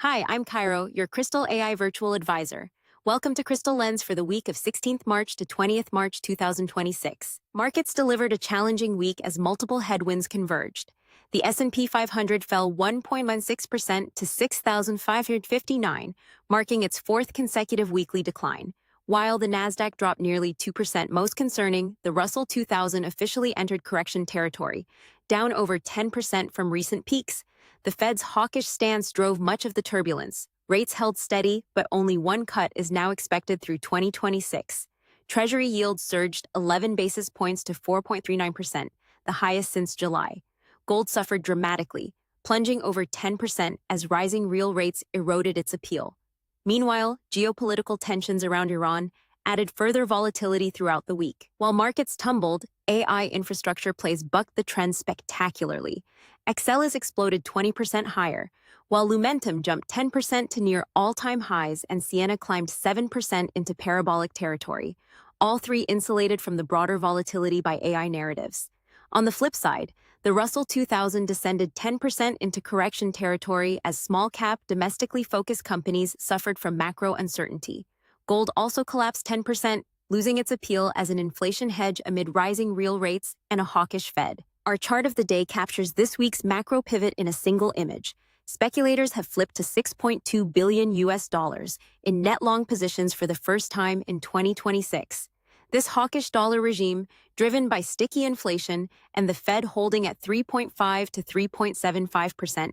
Hi, I'm Cairo, your Kristal AI virtual advisor. Welcome to Kristal Lens for the week of 16th March to 20th March 2026. Markets delivered a challenging week as multiple headwinds converged. The S&P 500 fell 1.16% to 6,559, marking its fourth consecutive weekly decline, while the Nasdaq dropped nearly 2%. Most concerning, the Russell 2000 officially entered correction territory, down over 10% from recent peaks. The Fed's hawkish stance drove much of the turbulence. Rates held steady, but only one cut is now expected through 2026. Treasury yields surged 11 basis points to 4.39%, the highest since July. Gold suffered dramatically, plunging over 10% as rising real rates eroded its appeal. Meanwhile, geopolitical tensions around Iran added further volatility throughout the week. While markets tumbled, AI infrastructure plays bucked the trend spectacularly. Excel has exploded 20% higher, while Lumentum jumped 10% to near all-time highs and Sienna climbed 7% into parabolic territory, all three insulated from the broader volatility by AI narratives. On the flip side, the Russell 2000 descended 10% into correction territory as small-cap, domestically focused companies suffered from macro uncertainty. Gold also collapsed 10%, losing its appeal as an inflation hedge amid rising real rates and a hawkish Fed. Our chart of the day captures this week's macro pivot in a single image. Speculators have flipped to $6.2 billion in net long positions for the first time in 2026. This hawkish dollar regime, driven by sticky inflation and the Fed holding at 3.5 to 3.75%,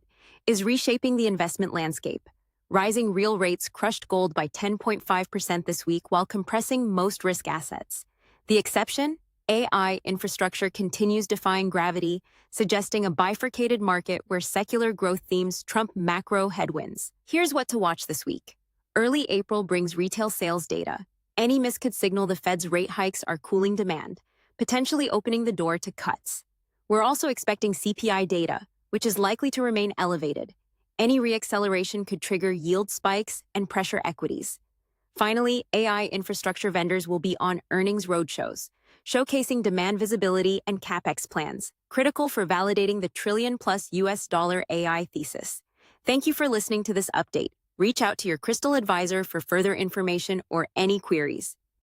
is reshaping the investment landscape. Rising real rates crushed gold by 10.5% this week while compressing most risk assets. The exception? AI infrastructure continues defying gravity, suggesting a bifurcated market where secular growth themes trump macro headwinds. Here's what to watch this week. Early April brings retail sales data. Any miss could signal the Fed's rate hikes are cooling demand, potentially opening the door to cuts. We're also expecting CPI data, which is likely to remain elevated. Any reacceleration could trigger yield spikes and pressure equities. Finally, AI infrastructure vendors will be on earnings roadshows, showcasing demand visibility and CapEx plans, critical for validating the trillion-plus US dollar AI thesis. Thank you for listening to this update. Reach out to your Kristal advisor for further information or any queries.